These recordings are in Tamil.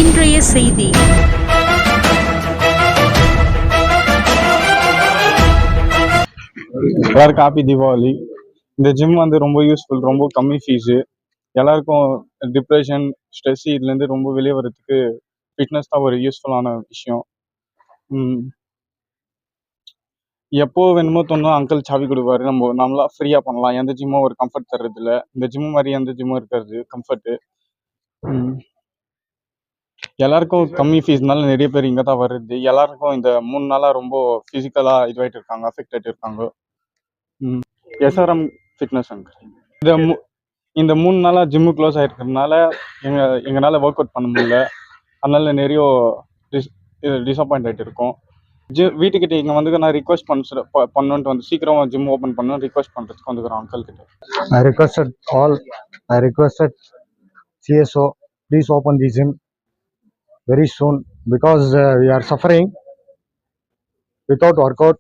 இன்றைய செய்தி. எல்லாருக்கும் ஹாப்பி தீபாவளி. இந்த ஜிம் வந்து ரொம்ப யூஸ்ஃபுல், ரொம்ப கம்மி ஃபீஸு. எல்லாருக்கும் டிப்ரெஷன், ஸ்ட்ரெஸ் இதுலேருந்து ரொம்ப வெளியே வர்றதுக்கு ஃபிட்னஸ் தான் ஒரு யூஸ்ஃபுல்லான விஷயம். எப்போ வேணுமோ தோணும் அங்கிள் சாவி கொடுப்பாரு, நம்மளா ஃப்ரீயாக பண்ணலாம். எந்த ஜிம்மும் ஒரு கம்ஃபர்ட் தர்றது இல்லை. இந்த ஜிம்மு மாதிரி எந்த ஜிம்மும் இருக்காது கம்ஃபர்ட்டு. எல்லாருக்கும் கம்மி ஃபீஸ்னால நிறைய பேர் இங்கே தான் வருது. எல்லாருக்கும் இந்த 3 நாளாக ரொம்ப ஃபிசிக்கலாக இதுவாகிட்டு இருக்காங்க, அஃபெக்ட் ஆகிட்டு இருக்காங்க. எஸ்ஆர்எம் ஃபிட்னஸ் அங்கிள் இந்த 3 நாளாக ஜிம்மு க்ளோஸ் ஆகிருக்கிறதுனால எங்களால் ஒர்க் அவுட் பண்ண முடியல. அதனால நிறைய டிசப்பாயிண்ட் ஆகிட்டு இருக்கோம். வீட்டுக்கிட்ட இங்கே வந்து நான் ரிக்வெஸ்ட் பண்ணணுன்ட்டு வந்து சீக்கிரமாக ஜிம் ஓப்பன் பண்ணணும் ரிக்வெஸ்ட் பண்ணுறதுக்கு வந்துக்கிறோம் அங்கிள் கிட்ட. I requested CSO, please open the gym very soon because we are suffering without workout.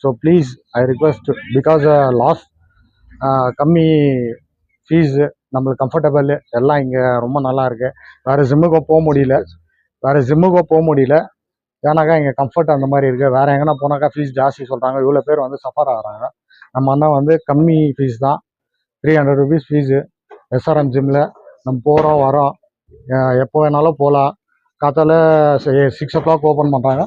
So please, I request because last கம்மி ஃபீஸ் நம்மளுக்கு கம்ஃபர்டபுள் எல்லாம் இங்கே ரொம்ப நல்லா இருக்கு. வேறு ஜிம்முக்கும் போக முடியல. ஏன்னாக்கா இங்கே கம்ஃபர்ட் அந்த மாதிரி இருக்குது. வேறு எங்கன்னா போனாக்கா ஃபீஸ் ஜாஸ்தி சொல்கிறாங்க. இவ்வளோ பேர் வந்து சஃபர் ஆகிறாங்க. நம்ம அண்ணா வந்து கம்மி ஃபீஸ் தான், 300 rupees ஃபீஸு. எஸ்ஆர்எம் ஜிம்மில் நம்ம போகிறோம் வரோம், எப்போ வேணாலும் போகலாம். காத்தால 6 o'clock ஓப்பன் பண்ணுறாங்க,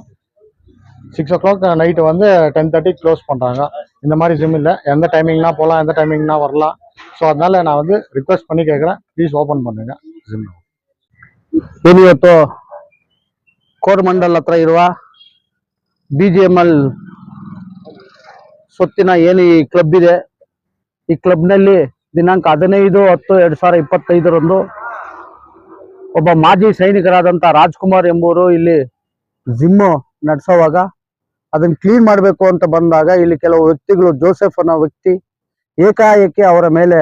6 o'clock நைட்டு வந்து 10:30 க்ளோஸ் பண்ணுறாங்க. இந்த மாதிரி ஜிம் இல்லை, எந்த டைமிங்னா போகலாம், எந்த டைமிங்னா வரலாம். ஸோ அதனால நான் வந்து ரிக்வெஸ்ட் பண்ணி கேட்குறேன், ப்ளீஸ் ಓಪನ್ பண்ணுங்க ಜಿಮ್. ಇವತ್ತು ಕೋರಮಂಡಲ್ ಹತ್ರ ಇರುವ BGML ಸ್ವತ್ತಿನ ಏನು ಈ ಕ್ಲಬ್ ಇದೆ, ಈ ಕ್ಲಬ್ನಲ್ಲಿ ದಿನಾಂಕ 15/10/2025 ಒಬ್ಬ ಮಾಜಿ ಸೈನಿಕರಾದಂಥ ರಾಜ್ಕುಮಾರ್ ಎಂಬುವರು ಇಲ್ಲಿ ಜಿಮ್ ನಡೆಸೋವಾಗ ಅದನ್ನು ಕ್ಲೀನ್ ಮಾಡಬೇಕು ಅಂತ ಬಂದಾಗ ಇಲ್ಲಿ ಕೆಲವು ವ್ಯಕ್ತಿಗಳು, ಜೋಸೆಫ್ ಅನ್ನೋ ವ್ಯಕ್ತಿ ಏಕಾಏಕಿ ಅವರ ಮೇಲೆ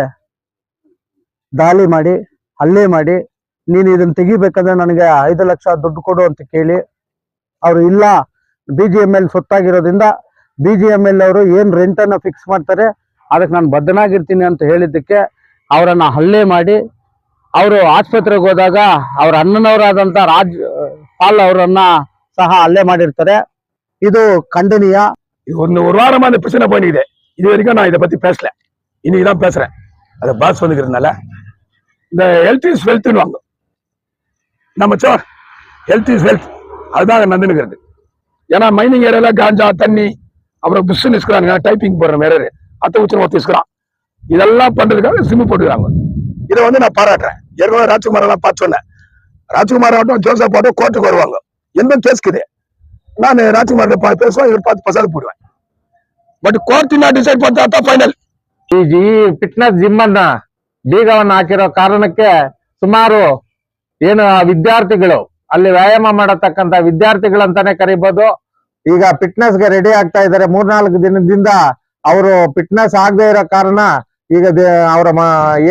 ದಾಳಿ ಮಾಡಿ, ಹಲ್ಲೆ ಮಾಡಿ, ನೀನು ಇದನ್ನು ತೆಗಿಬೇಕಂದ್ರೆ ನನಗೆ 5 ಲಕ್ಷ ದುಡ್ಡು ಕೊಡು ಅಂತ ಕೇಳಿ, ಅವರು ಇಲ್ಲ BGML ಸೊತ್ತಾಗಿರೋದ್ರಿಂದ BGML ಅವರು ಏನು ರೆಂಟನ್ನು ಫಿಕ್ಸ್ ಮಾಡ್ತಾರೆ ಅದಕ್ಕೆ ನಾನು ಬದ್ಧನಾಗಿರ್ತೀನಿ ಅಂತ ಹೇಳಿದ್ದಕ್ಕೆ ಅವರನ್ನು ಹಲ್ಲೆ ಮಾಡಿ, ಅವರು ಆಸ್ಪತ್ರೆಗೆ ಹೋದಾಗ ಅವರ ಅಣ್ಣನವರಾದಂಥ ರಾಜ್ ಪಾಲ್ ಅವರನ್ನ ಸಹ ಹಲ್ಲೆ ಮಾಡಿರ್ತಾರೆ. இது கண்டனியா. ஒரு வாரமா அந்த பிரச்சனை பண்ணிக்குது. இது வரைக்கும் நான் இதை பத்தி பேசல, இன்னைக்கு தான் பேசுறேன். அதை பாஸ் வந்துக்கிறதுனால இந்த ஹெல்த் இஸ் வெல்த்னு வாங்க நம்ம சார், ஹெல்த் இஸ் வெல்த் அதுதான் நடந்துக்கிறது. ஏன்னா மைனிங் ஏரியால காஞ்சா தண்ணி, அப்புறம் புஷ்ஷுன்னு இஸ்கிறாங்க, டைப்பிங் போடுற வேற அத்தை உச்சம் ஒருத்தர் இஸ்கிறான், இதெல்லாம் பண்றதுக்காக சிம்மு போட்டுக்கிறாங்க. இதை வந்து நான் பாராட்டுறேன். ஏற்கனவே ராஜ்குமார் எல்லாம் பார்த்து சொன்னேன். ராஜ்குமார் ஆகட்டும், ஜோசப் ஆகட்டும் கோர்ட்டுக்கு வருவாங்க, எந்த கேஸ்க்குது நான் ராஜ்குமார் பேசுவேன், இவர் பார்த்து பசாது போடுவேன். ಬಟ್ ಕೋರ್ಟ್ ಡಿಸೈಡ್ ಮಾಡ್ತಾ ಫೈನಲ್. ಈ ಫಿಟ್ನೆಸ್ ಜಿಮ್ ಅನ್ನ ಬೀಗವನ್ನು ಹಾಕಿರೋ ಕಾರಣಕ್ಕೆ ಸುಮಾರು ಏನು ವಿದ್ಯಾರ್ಥಿಗಳು, ಅಲ್ಲಿ ವ್ಯಾಯಾಮ ಮಾಡತಕ್ಕಂತ ವಿದ್ಯಾರ್ಥಿಗಳಂತಾನೆ ಕರಿಬಹುದು, ಈಗ ಫಿಟ್ನೆಸ್ ಗೆ ರೆಡಿ ಆಗ್ತಾ ಇದ್ದಾರೆ. 3-4 ದಿನದಿಂದ ಅವರು ಫಿಟ್ನೆಸ್ ಆಗದೆ ಇರೋ ಕಾರಣ ಈಗ ಅವರ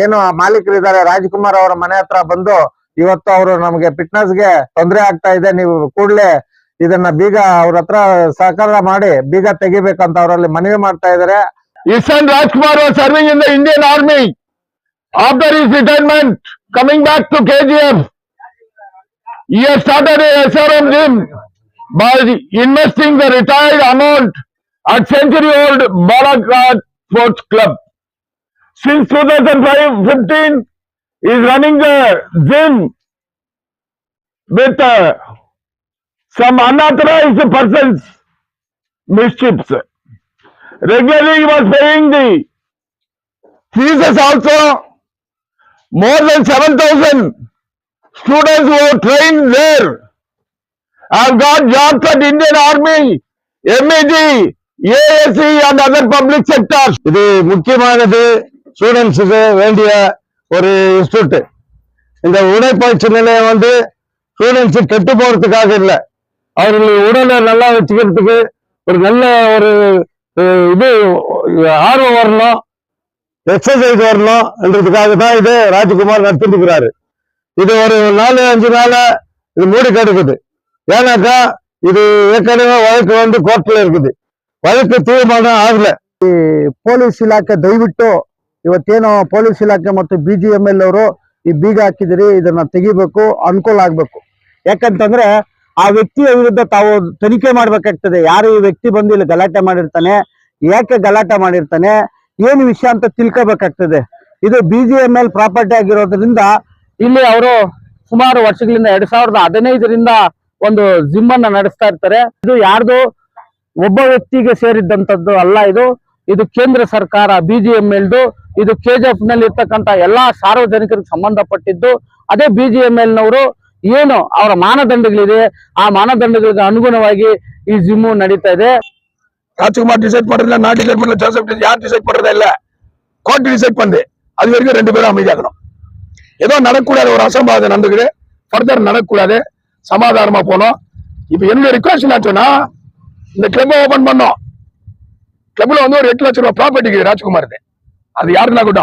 ಏನು ಮಾಲೀಕರಿದ್ದಾರೆ ರಾಜ್ಕುಮಾರ್ ಅವರ ಮನೆ ಹತ್ರ ಬಂದು ಇವತ್ತು ಅವರು ನಮಗೆ ಫಿಟ್ನೆಸ್ ಗೆ ತೊಂದರೆ ಆಗ್ತಾ ಇದೆ, ನೀವು ಕೂಡಲೇ ಇದನ್ನ ಬೀಗ ಅವ್ರ ಹತ್ರ ಸಹಕಾರ ಮಾಡಿ ಬೀಗ ತೆಗಿಬೇಕಂತ ಅವರಲ್ಲಿ ಮನವಿ ಮಾಡ್ತಾ ಇದ್ದಾರೆ. ಇಸ್ಸನ್ Rajkumar was serving in the Indian Army. After his retirement, coming back to KGF, he has started a SRM gym by investing the retired amount at century-old Balaghat Sports Club. Since 2015, he is running the gym with some unauthorized persons' mischiefs. Regularly, he was paying the fees also. More than 7,000 students who are trained there have got jobs at Indian Army, MAG, ASC and other public sectors. இது முக்கியமானது, ஸ்டூடெண்ட்ஸுக்கு வேண்டிய ஒரு இன்ஸ்டியூட். இந்த உடற்பயிற்சி நிலையம் வந்து ஸ்டூடெண்ட்ஸு கெட்டு போறதுக்காக இல்லை, அவர்கள் உடலை நல்லா வச்சுக்கிறதுக்கு ஒரு நல்ல ஒரு இது ஆர்வம் வரணும், எக்ஸசைஸ் வரணும் என்றதுக்காக தான் இது ராஜ்குமார் நடத்திருக்கிறாரு. இது ஒரு 4-5 நாளா இது மூடி கிடக்குது. ஏன்னாக்கா இது ஏற்கனவே வழக்கு வந்து கோர்ட்ல இருக்குது, ವಳಕ್ಕೆ ತೀರ್ಮಾನ ಆಗಲ್ಲ. ಈ ಪೊಲೀಸ್ ಇಲಾಖೆ ದಯವಿಟ್ಟು ಇವತ್ತೇನೋ ಪೊಲೀಸ್ ಇಲಾಖೆ ಮತ್ತು BGML ಅವರು ಈ ಬೀಗ ಹಾಕಿದಿರಿ, ಇದನ್ನ ತೆಗಿಬೇಕು, ಅನುಕೂಲ ಆಗ್ಬೇಕು. ಯಾಕಂತಂದ್ರೆ ಆ ವ್ಯಕ್ತಿಯ ವಿರುದ್ಧ ತಾವು ತನಿಖೆ ಮಾಡ್ಬೇಕಾಗ್ತದೆ. ಯಾರು ಈ ವ್ಯಕ್ತಿ ಬಂದು ಇಲ್ಲಿ ಗಲಾಟೆ ಮಾಡಿರ್ತಾನೆ, ಯಾಕೆ ಗಲಾಟೆ ಮಾಡಿರ್ತಾನೆ, ಏನು ವಿಷಯ ಅಂತ ತಿಳ್ಕೋಬೇಕಾಗ್ತದೆ. ಇದು BGML ಪ್ರಾಪರ್ಟಿ ಆಗಿರೋದ್ರಿಂದ ಇಲ್ಲಿ ಅವರು ಸುಮಾರು ವರ್ಷಗಳಿಂದ 2015ರಿಂದ ಒಂದು ಜಿಮ್ ಅನ್ನ ನಡೆಸ್ತಾ ಇರ್ತಾರೆ. ಇದು ಯಾರ್ದು ಒಬ್ಬ ವ್ಯಕ್ತಿಗೆ ಸೇರಿದ್ದಂಥದ್ದು ಅಲ್ಲ. ಇದು ಕೇಂದ್ರ ಸರ್ಕಾರ BGMLದು. ಇದು KGF ನಲ್ಲಿ ಇರ್ತಕ್ಕಂಥ ಎಲ್ಲಾ ಸಾರ್ವಜನಿಕರಿಗೆ ಸಂಬಂಧಪಟ್ಟಿದ್ದು. ಅದೇ BGML ನವರು ಏನು ಅವರ ಮಾನದಂಡಗಳಿದೆ, ಆ ಮಾನದಂಡಗಳಿಗೆ ಅನುಗುಣವಾಗಿ ಈ ಜಿಮ್ಮು ನಡೀತಾ ಇದೆ. ராஜ்குமார் டிசைட் பண்றதுல, நான் டிசைட் பண்ணல, ஜோசப் யார் டிசைட் பண்றதா இல்ல, கோர்ட் டிசைட் பண்ணுது. அது வரைக்கும் 2 பேரும் அமைதியாகணும். ஏதோ நடக்கூடாது, ஒரு அசம்பாவிதம் நடந்துக்குது, ஃபர்தர் நடக்கூடாது, சமாதானமா போனோம். இப்ப என்னுடைய ரிக்வஸ்ட் என்ன சொன்னா, இந்த கிளப்பை ஓபன் பண்ணோம். கிளப்ல வந்து ஒரு 8 லட்சம் ரூபாய் ப்ராப்பர்ட்டிக்கு ராஜ்குமாருக்கு. அது யாருன்னா கூட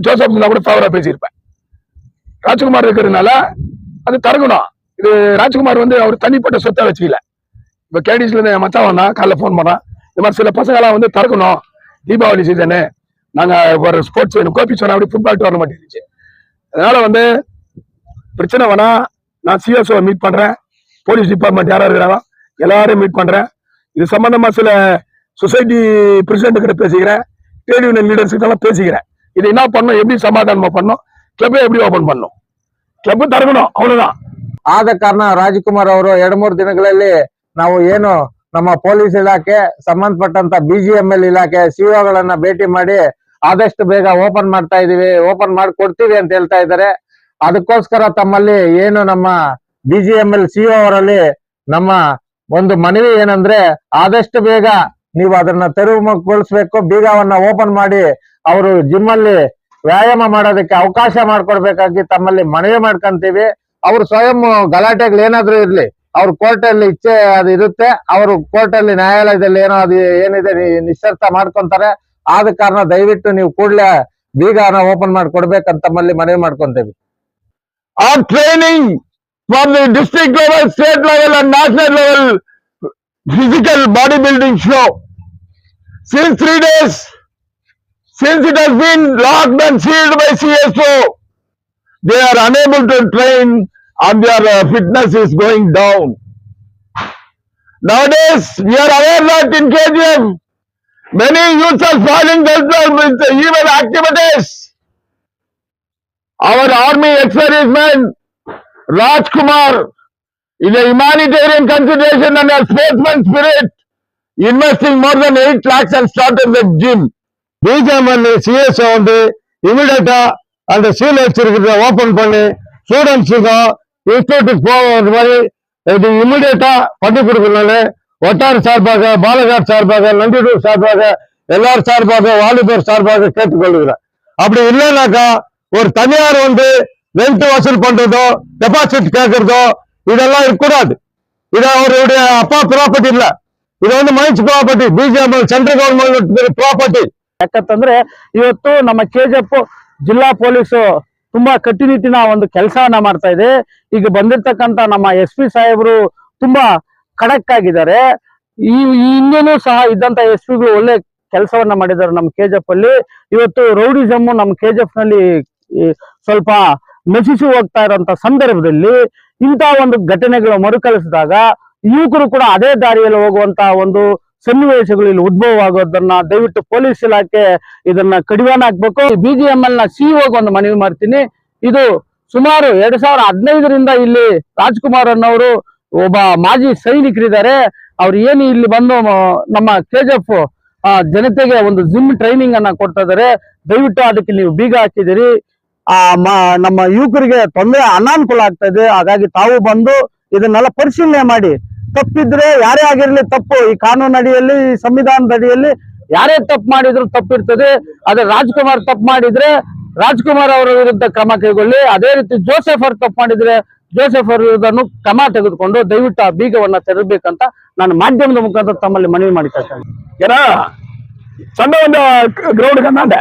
ஜோசப் கூட ஃபேவரா பேசியிருப்பேன். ராஜ்குமார் இருக்கிறதுனால அது தரக்கணும். இது ராஜ்குமார் வந்து அவர் தனிப்பட்ட சொத்தை வச்சுக்கல. இப்ப கேடிஸ்ல இருந்து மச்சான் வந்தா காலைல போன் பண்ணா, இந்த மாதிரி சில பசங்களாம் வந்து தரக்கணும், தீபாவளி சீசனு, நாங்க ஒரு ஸ்போர்ட்ஸ் வேணும், கோபி சொன்னா அப்படி ஃபுட்பால் டோர்னமெண்ட் இருந்துச்சு. அதனால வந்து பிரச்சனை வேணா, நான் CSO மீட் பண்றேன், போலீஸ் டிபார்ட்மெண்ட் யாரா இருக்கிறாங்க எல்லாரும் மீட் பண்றேன். இது சம்பந்தமா சில சொசைட்டி பிரசிடென்ட் கிட்ட பேசிக்கிறேன், ட்ரேட் யூனியன் லீடர்ஸ் கிட்ட எல்லாம் பேசிக்கிறேன். இது என்ன பண்ணணும், எப்படி சமாதானமா பண்ணணும், கிளப்பை எப்படி ஓபன் பண்ணணும், ಕ್ಲಬ್ ತರಗணும், ಅவ்வளவுதான். ಆದ ಕಾರಣ ರಾಜ್ಕುಮಾರ್ ಅವರು 2-3 ದಿನಗಳಲ್ಲಿ ನಾವು ಏನು ನಮ್ಮ ಪೊಲೀಸ್ ಇಲಾಖೆ ಸಂಬಂಧಪಟ್ಟಂತ BGML ಇಲಾಖೆ ಸಿಒಗಳನ್ನ ಭೇಟಿ ಮಾಡಿ ಆದಷ್ಟು ಬೇಗ ಓಪನ್ ಮಾಡ್ತಾ ಇದೀವಿ, ಓಪನ್ ಮಾಡಿ ಕೊಡ್ತೀವಿ ಅಂತ ಹೇಳ್ತಾ ಇದ್ದಾರೆ. ಅದಕ್ಕೋಸ್ಕರ ತಮ್ಮಲ್ಲಿ ಏನು ನಮ್ಮ BGML CO ಅವರಲ್ಲಿ ನಮ್ಮ ಒಂದು ಮನವಿ ಏನಂದ್ರೆ, ಆದಷ್ಟು ಬೇಗ ನೀವು ಅದನ್ನ ತೆರವುಗೊಳಿಸ್ಬೇಕು, ಬೀಗವನ್ನ ಓಪನ್ ಮಾಡಿ ಅವರು ಜಿಮ್ ಅಲ್ಲಿ ವ್ಯಾಯಾಮ ಮಾಡೋದಕ್ಕೆ ಅವಕಾಶ ಮಾಡ್ಕೊಡ್ಬೇಕಾಗಿ ತಮ್ಮಲ್ಲಿ ಮನವಿ ಮಾಡ್ಕೊಂತೀವಿ. ಅವ್ರು ಸ್ವಯಂ ಗಲಾಟೆಗಳು ಏನಾದ್ರೂ ಇರ್ಲಿ, ಅವ್ರ ಕೋರ್ಟ್ ಅಲ್ಲಿ ಇಚ್ಛೆ ಅದು ಇರುತ್ತೆ, ಅವರು ಕೋರ್ಟ್ ಅಲ್ಲಿ ನ್ಯಾಯಾಲಯದಲ್ಲಿ ಏನೋ ಅದು ಏನಿದೆ ನಿಶ್ಚರ್ತ ಮಾಡ್ಕೊಂತಾರೆ. ಆದ ಕಾರಣ ದಯವಿಟ್ಟು ನೀವು ಕೂಡಲೇ ಬೀಗನ ಓಪನ್ ಮಾಡಿ ಕೊಡ್ಬೇಕಂತ ತಮ್ಮಲ್ಲಿ ಮನವಿ ಮಾಡ್ಕೊಂತೀವಿ. Our training from the district level, state level and national level physical bodybuilding show. Since 3 days, since it has been locked and sealed by CSO, they are unable to train and their fitness is going down. Nowadays, we are aware that in KGF, many youths are falling themselves with evil activities. Our army ex-serviceman, Rajkumar, in a humanitarian consideration and a sportsman spirit, investing more than 8 lakhs and started the gym. BGML CSO வந்து இமிடியேட்டா அந்த சீல் வச்சிருக்கிறத ஓபன் பண்ணி ஸ்டூடெண்ட்ஸுக்கும் இன்ஸ்டியூட்டுக்கு போகிற மாதிரி இது இமிடியேட்டா பண்ணி கொடுக்கணும்னு ஒட்டார் சார்பாக, பாலகாட் சார்பாக, நந்திடூர் சார்பாக, எல்லார் சார்பாக, வாலிபர் சார்பாக கேட்டுக்கொள்கிறேன். அப்படி இல்லைனாக்கா ஒரு தனியார் வந்து ரெண்ட் வசூல் பண்றதோ, டெபாசிட் கேட்கறதோ இதெல்லாம் இருக்கக்கூடாது. இது அவருடைய அப்பா ப்ராப்பர்ட்டி இல்ல, ಇದು ಒಂದು mines property, BGML central government property. ಯಾಕಂತಂದ್ರೆ ಇವತ್ತು ನಮ್ಮ KGF ಜಿಲ್ಲಾ ಪೊಲೀಸು ತುಂಬಾ ಕಟ್ಟುನಿಟ್ಟಿನ ಒಂದು ಕೆಲಸವನ್ನ ಮಾಡ್ತಾ ಇದೆ. ಈಗ ಬಂದಿರ್ತಕ್ಕಂತ ನಮ್ಮ SP ಸಾಹೇಬರು ತುಂಬಾ ಖಡಕ್ ಆಗಿದ್ದಾರೆ. ಈ ಹಿಂದೆನೂ ಸಹ ಇದ್ದಂತ SPಗಳು ಒಳ್ಳೆ ಕೆಲಸವನ್ನ ಮಾಡಿದ್ದಾರೆ ನಮ್ಮ KGF ಅಲ್ಲಿ. ಇವತ್ತು ರೌಡಿಸಮ್ ನಮ್ಮ KGF ನಲ್ಲಿ ಸ್ವಲ್ಪ ನಶಿಸಿ ಹೋಗ್ತಾ ಇರುವಂತ ಸಂದರ್ಭದಲ್ಲಿ ಇಂಥ ಒಂದು ಘಟನೆಗಳು ಮರುಕಳಿಸಿದಾಗ ಯುವಕರು ಕೂಡ ಅದೇ ದಾರಿಯಲ್ಲಿ ಹೋಗುವಂತ ಒಂದು ಸನ್ನಿವೇಶಗಳು ಇಲ್ಲಿ ಉದ್ಭವ ಆಗೋದನ್ನ ದಯವಿಟ್ಟು ಪೊಲೀಸ್ ಇಲಾಖೆ ಇದನ್ನ ಕಡಿವಾಣ ಹಾಕ್ಬೇಕು. BGML ನ CEO ಒಂದು ಮನವಿ ಮಾಡ್ತೀನಿ. ಇದು ಸುಮಾರು 2015ರಿಂದ ಇಲ್ಲಿ ರಾಜ್ಕುಮಾರ್ ಅನ್ನೋರು ಒಬ್ಬ ಮಾಜಿ ಸೈನಿಕರಿದ್ದಾರೆ. ಅವ್ರು ಏನು ಇಲ್ಲಿ ಬಂದು ನಮ್ಮ KGF ಜನತೆಗೆ ಒಂದು ಜಿಮ್ ಟ್ರೈನಿಂಗ್ ಅನ್ನ ಕೊಡ್ತಾ ಇದಾರೆ. ದಯವಿಟ್ಟು ಅದಕ್ಕೆ ನೀವು ಬೀಗ ಹಾಕಿದಿರಿ. ನಮ್ಮ ಯುವಕರಿಗೆ ತೊಂದರೆ ಅನಾನುಕೂಲ ಆಗ್ತಾ ಇದೆ. ಹಾಗಾಗಿ ತಾವು ಬಂದು ಇದನ್ನೆಲ್ಲ ಪರಿಶೀಲನೆ ಮಾಡಿ, ತಪ್ಪಿದ್ರೆ ಯಾರೇ ಆಗಿರ್ಲಿ ತಪ್ಪು, ಈ ಕಾನೂನು ಅಡಿಯಲ್ಲಿ, ಈ ಸಂವಿಧಾನದ ಅಡಿಯಲ್ಲಿ ಯಾರೇ ತಪ್ಪು ಮಾಡಿದ್ರು ತಪ್ಪಿರ್ತದೆ. ಅದೇ ರಾಜ್ಕುಮಾರ್ ತಪ್ಪು ಮಾಡಿದ್ರೆ ರಾಜ್ಕುಮಾರ್ ಅವರ ವಿರುದ್ಧ ಕ್ರಮ ಕೈಗೊಳ್ಳಿ. ಅದೇ ರೀತಿ ಜೋಸೆಫ್ ಅವರು ತಪ್ಪು ಮಾಡಿದ್ರೆ ಜೋಸೆಫ್ ಅವರ ವಿರುದ್ಧ ಕ್ರಮ ತೆಗೆದುಕೊಂಡು ದಯವಿಟ್ಟು ಆ ಬೀಗವನ್ನ ತೆರಬೇಕಂತ ನಾನು ಮಾಧ್ಯಮದ ಮುಖಾಂತರ ತಮ್ಮಲ್ಲಿ ಮನವಿ ಮಾಡಿಕೊಳ್ತೇನೆ. ஏன்னா சண்டை வந்து கிரவுண்டுக்கு அந்தாண்ட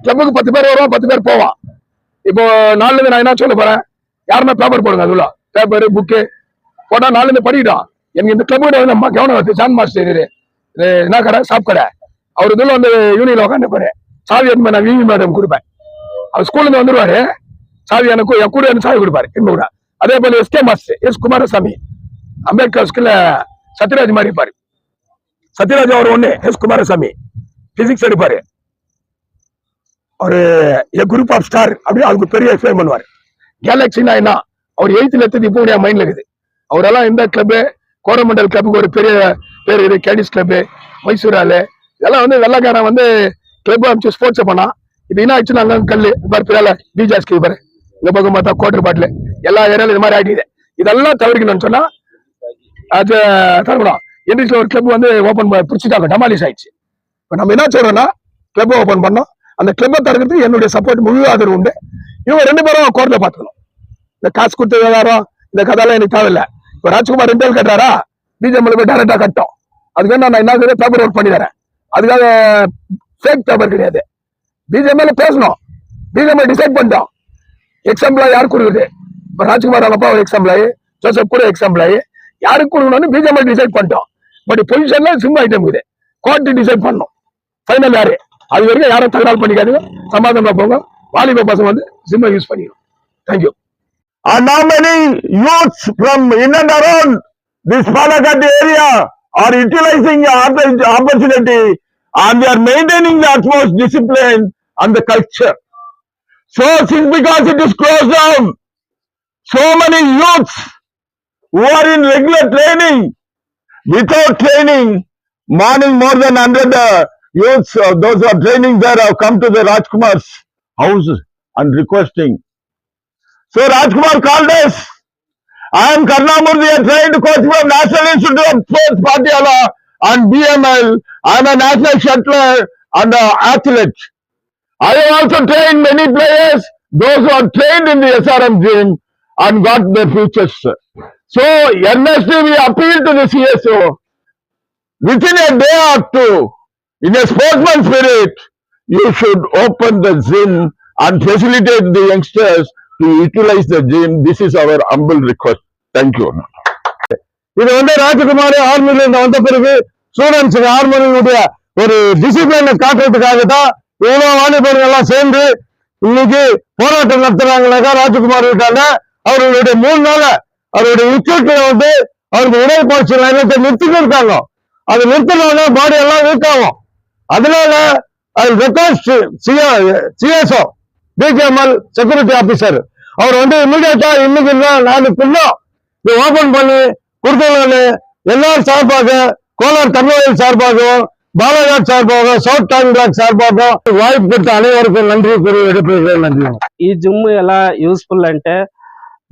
கிளப்புக்கு 10 பேர் வருவோம், 10 பேர் போவோம். இப்போ 4ல இருந்து நான் என்ன சொல்ல போறேன், யாருமே பேப்பர் போடுங்க, அதுல பேப்பர் புக்கு போட்டா 4ல இருந்து படிக்கிட்டோம். எனக்கு இந்த கிளப் கிட்ட வந்து நம்ம கவனம் வருது. ஜான் மாஸ்டர் என்ன கடை, சாப் கடை, அவர் இதுல வந்து யூனியன்ல உட்காந்து பாரு, சாவி எடுத்து நான் VV மேடம் கொடுப்பேன். அவர் ஸ்கூல்ல இருந்து வந்துருவாரு, சாவி எனக்கு என் கூட சாவி கொடுப்பாரு. என்ன கூட அதே போல SK master S Kumarasamy Ambedkar ஸ்கூல்ல சத்யராஜ் மாதிரி இருப்பாரு. சத்யராஜ் அவர் ஒண்ணு, எஸ் குமாரசாமி பிசிக்ஸ் எடுப்பாரு. ஒரு குரூப் ஆஃப் ஸ்டார் அப்படி அதுக்கு பெரிய எக்ஸ்பிளைன் பண்ணுவார். கேலக்சினா என்ன அவர் 8th எடுத்தது இப்போ என் மைண்ட்ல இருக்குது. அவரெல்லாம் இந்த கிளப்பு கோரமண்டல் கிளப்புக்கு ஒரு பெரிய பேர் இது, கேடிஸ் கிளப்பு, மைசூராலு, இதெல்லாம் வந்து வெள்ளக்காரன் வந்து கிளப் அமைச்சு ஸ்போர்ட்ஸ் பண்ணா. இப்போ என்ன ஆயிடுச்சு, நாங்க கல்லு பாரு பிறால பிஜாஸ் கீப்பர் இந்த பக்கம் பார்த்தா குவார்டர் பாட்டில் எல்லா ஏரியாலும் இது மாதிரி ஆகிடுது. இதெல்லாம் தவிர்க்கணும்னு சொன்னா அது தவிர்க்கணும். இங்கிலீஷ்ல ஒரு கிளப் வந்து ஓப்பன் பிடிச்சிட்டாங்க, டமாலிஸ் ஆயிடுச்சு. இப்போ நம்ம என்ன சொல்றோம்னா கிளப் ஓப்பன் பண்ணோம். அந்த கிளப்பை தடுக்கிறதுக்கு என்னுடைய சப்போர்ட் முழு ஆதரவு உண்டு. இவங்க 2 பேரும் கோர்ட்ல பாத்துக்கணும். இந்த காசு கொடுத்த விவகாரம் இந்த கதையெல்லாம் எனக்கு தேவையில்லை. இப்போ ராஜ்குமார் ரெண்டல் கட்டுறாரா, பிஜேபி போய் டைரக்டா கட்டும். அதுக்கு நான் என்ன பேப்பர் ஒர்க் பண்ணி தரேன். அதுக்காக ஃபேக் பேப்பர் கிடையாது. பிஜேபியில பேசணும், பிஜேபி டிசைட் பண்ணிட்டோம். எக்ஸாம்பிளா யாருக்கு கொடுக்குது? இப்போ ராஜ்குமார் அப்பா ஒரு எக்ஸாம்பிளாயி, ஜோசப் கூட எக்ஸாம்பிளாயி, யாருக்கு கொடுக்கணும்னு பிஜேபி டிசைட் பண்ணிட்டோம். பட் பொசிஷன்ல சிம் ஐட்டம் இருக்குது, கோர்ட் டிசைட் பண்ணணும் ஃபைனல் யாரு. அது வரைக்கும் யாரும் தகராறு பண்ணிக்காதுங்க, சமாதானமா போங்க. வாலிப பசங்க வந்து சிம்மை யூஸ் பண்ணிக்கணும். Thank you. And now many youths from in and around this Palakkad area are utilizing the opportunity, and they are maintaining the utmost discipline and the culture. So since because it is closed down, so many youths who are in regular training, without training, morning more than 100 youths, those who are training there have come to the Rajkumar's house and requesting. So Rajkumar called us. I am Karnamurthy, a trained coach from National Institute of Sports, Patiala and BML. I am a national shuttler and an athlete. I have also trained many players, those who are trained in the SRM gym and got their futures. So earnestly we appeal to the CSO, within a day or two, in a sportsman spirit, you should open the gym and facilitate the youngsters to utilize the gym. This is our humble request. Thank you. இது வந்து ராஜகுமார் ஆர்மில இருந்து வந்த பிறகு ஸ்டூடெண்ட்ஸ் ஆர்மியினுடைய ஒரு டிசிப்ளினை காட்டுறதுக்காக தான் இவ்வளவு வாலிபர்கள் எல்லாம் சேர்ந்து இன்னைக்கு போராட்டம் நடத்துறாங்கனாக்கா ராஜகுமார் வீட்டால அவர்களுடைய 3 நாள அவருடைய இன்ஸ்டியூட்ல வந்து அவருக்கு உடற்பயிற்சி நிலையத்தை நிறுத்திட்டு இருக்காங்க. அது நிறுத்தினால பாடி எல்லாம் வீக் ஆகும். அதனால அது ரெக்வஸ்ட் சிஎஸ்ஓ பிகேஎம்எல் செக்யூரிட்டி ஆபீசர் அவர் வந்து இமீடியட்டா இன்னைக்கு நாளைக்குள்ள ஓபன் பண்ணி கொடுத்தவங்க எல்லாரும் சார்பாக, கோலார் தர்மவயல் சார்பாகவும், பாலாஜாட் சார்பாக, சவுத் டாங் பிளாக் சார்பாக வாய்ப்பு பெற்ற அனைவருக்கும் நன்றி கூறி நன்றி. ఈ జిమ్ ఎలా యూస్ఫుల్ అంటే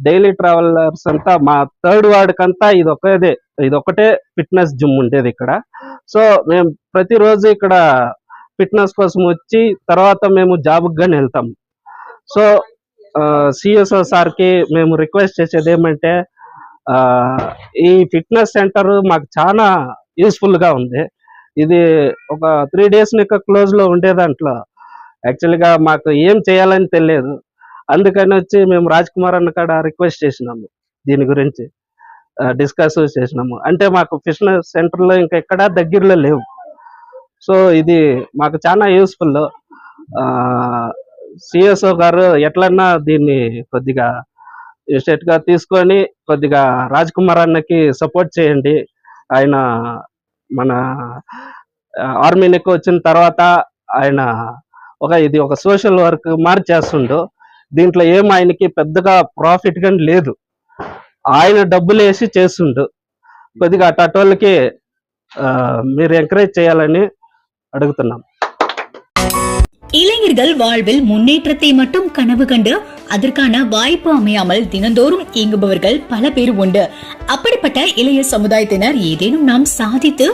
డైలీ ట్రావెలర్స్ అంతా మా 3rd వార్డ్ కంతా ఇదొక్కటే ఫిట్నెస్ జిమ్ ఉండేది ఇక్కడ. సో మేము ప్రతిరోజు ఇక్కడ ఫిట్నెస్ కోసం వచ్చి తర్వాత మేము జాబ్కి గాని వెళ్తాం. సో సిఎస్ఓ సార్కి మేము రిక్వెస్ట్ చేసేది ఏమంటే ఈ ఫిట్నెస్ సెంటర్ మాకు చాలా యూస్ఫుల్ గా ఉంది. ఇది ఒక 3 days క్లోజ్ లో ఉండే దాంట్లో యాక్చువల్గా మాకు ఏం చేయాలని తెలియదు. అందుకని వచ్చి మేము రాజ్ కుమార్ అన్న కాడ రిక్వెస్ట్ చేసినాము, దీని గురించి డిస్కస్ చేసినాము. అంటే మాకు ఫిట్నెస్ సెంటర్లో ఇంకా ఎక్కడా దగ్గరలో లేవు. సో ఇది మాకు చాలా యూస్ఫుల్. సిఎస్ఓ గారు ఎట్లన్నా దీన్ని కొద్దిగా స్టేట్ గా తీసుకొని కొద్దిగా రాజ్ కుమార్ అన్నకి సపోర్ట్ చేయండి. ఆయన మన ఆర్మీకి వచ్చిన తర్వాత ఆయన ఇది ఒక సోషల్ వర్క్ మార్చేస్తుండు. దీంట్లో ఏం ఆయనకి పెద్దగా ప్రాఫిట్ కానీ లేదు, ఆయన డబ్బులు వేసి చేస్తుండు. కొద్దిగా అటోళ్ళకి మీరు ఎంకరేజ్ చేయాలని అడుగుతున్నాం. இளைஞர்கள் வாழ்வில் முன்னேற்றத்தை மட்டும் கனவு கண்டு அதற்கான வாய்ப்பு அமையாமல் தினந்தோறும் இயங்குபவர்கள் பல பேர் உண்டு. அப்படிப்பட்ட இளைய சமுதாயத்தினர் ஏதேனும் நாம் சாதித்து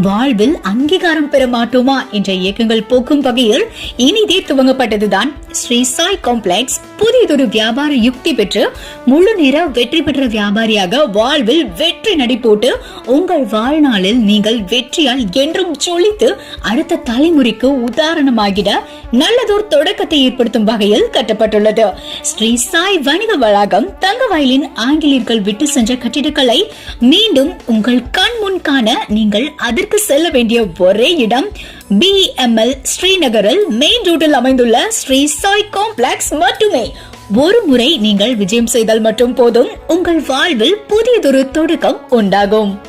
வாழ்வில் அங்கீகாரம் பெற மாட்டோமா என்ற இயக்கங்கள் போக்கும் வகையில் இனிதே துவங்கப்பட்டதுதான் ஸ்ரீ சாய் காம்ப்ளெக்ஸ். புதியதொரு வியாபார யுக்தி பெற்று முழு நேர வெற்றி பெற்ற வியாபாரியாக வாழ்வில் வெற்றி நடை போட்டு உங்கள் வாழ்நாளில் நீங்கள் வெற்றியால் என்றும் சொலித்து அடுத்த தலைமுறைக்கு உதாரணமாகிட நல்லதோர் தொடக்கத்தை ஏற்படுத்தும் வகையில் கட்டப்பட்டுள்ளது. ஸ்ரீ சாய் வணிக வளாகம் தங்கவயலின் ஆங்கிலேயர்கள் விட்டு சென்ற கட்டிடக்கலை மீண்டும் உங்கள் கண் முன் காண நீங்கள் அதற்கு செல்ல வேண்டிய ஒரே இடம் BML ஸ்ரீநகரில் மெயின் ரோட்டில் அமைந்துள்ள ஸ்ரீ சாய் காம்ப்ளெக்ஸ் மட்டுமே. ஒரு முறை நீங்கள் விஜயம் செய்தால் மட்டும் போதும், உங்கள் வாழ்வில் புதியதொரு தொடக்கம் உண்டாகும்.